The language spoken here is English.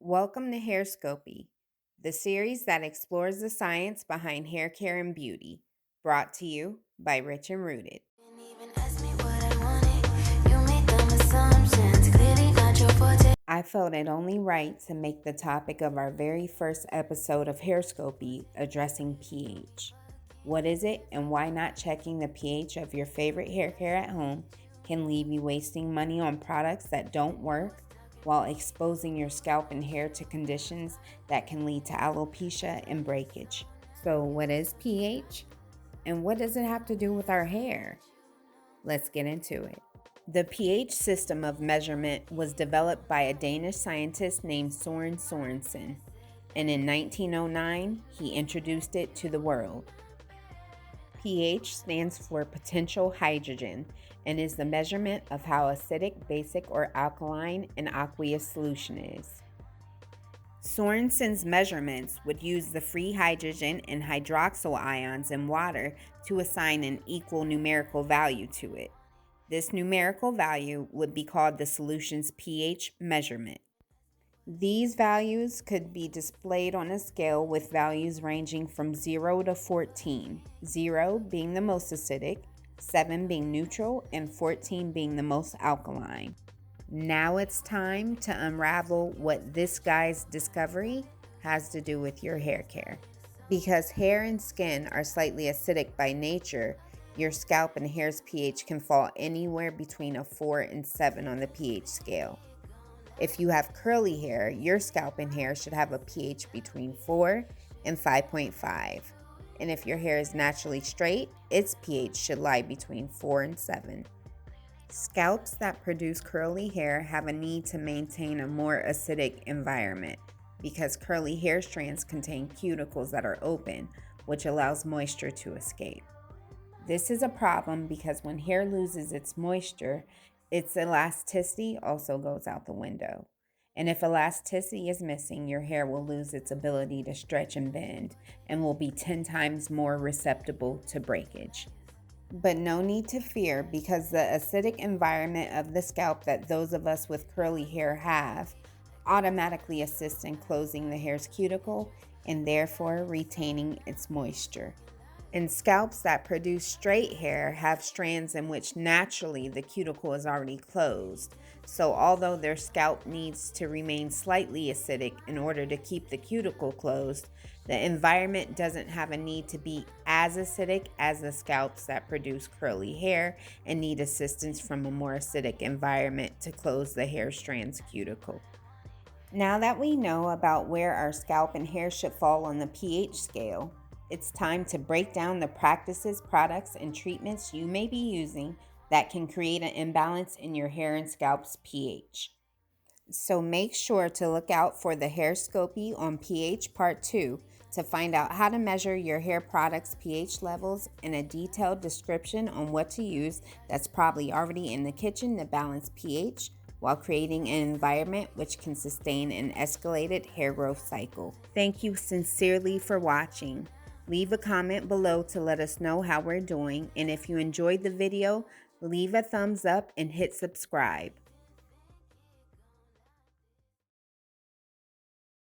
Welcome to Hairscopy, the series that explores the science behind hair care and beauty, brought to you by Rich and Rooted. I felt it only right to make the topic of our very first episode of Hairscopy addressing pH. What is it, and why not checking the pH of your favorite hair care at home can leave you wasting money on products that don't work while exposing your scalp and hair to conditions that can lead to alopecia and breakage. So, what is pH? And what does it have to do with our hair? Let's get into it. The pH system of measurement was developed by a Danish scientist named Søren Sørensen, and in 1909, he introduced it to the world. pH stands for potential hydrogen and is the measurement of how acidic, basic, or alkaline an aqueous solution is. Sorensen's measurements would use the free hydrogen and hydroxyl ions in water to assign an equal numerical value to it. This numerical value would be called the solution's pH measurement. These values could be displayed on a scale with values ranging from 0 to 14, 0 being the most acidic, 7 being neutral, and 14 being the most alkaline. Now it's time to unravel what this guy's discovery has to do with your hair care. Because hair and skin are slightly acidic by nature, your scalp and hair's pH can fall anywhere between a 4 and 7 on the pH scale. If you have curly hair, your scalp and hair should have a pH between 4 and 5.5. And if your hair is naturally straight, its pH should lie between 4 and 7. Scalps that produce curly hair have a need to maintain a more acidic environment because curly hair strands contain cuticles that are open, which allows moisture to escape. This is a problem because when hair loses its moisture, its elasticity also goes out the window. And if elasticity is missing, your hair will lose its ability to stretch and bend and will be 10 times more susceptible to breakage. But no need to fear because the acidic environment of the scalp that those of us with curly hair have automatically assists in closing the hair's cuticle and therefore retaining its moisture. And scalps that produce straight hair have strands in which naturally the cuticle is already closed. So although their scalp needs to remain slightly acidic in order to keep the cuticle closed, the environment doesn't have a need to be as acidic as the scalps that produce curly hair and need assistance from a more acidic environment to close the hair strand's cuticle. Now that we know about where our scalp and hair should fall on the pH scale, it's time to break down the practices, products, and treatments you may be using that can create an imbalance in your hair and scalp's pH. So make sure to look out for the Hairscopy on pH Part 2 to find out how to measure your hair products' pH levels and a detailed description on what to use that's probably already in the kitchen to balance pH while creating an environment which can sustain an escalated hair growth cycle. Thank you sincerely for watching. Leave a comment below to let us know how we're doing, and if you enjoyed the video, leave a thumbs up and hit subscribe.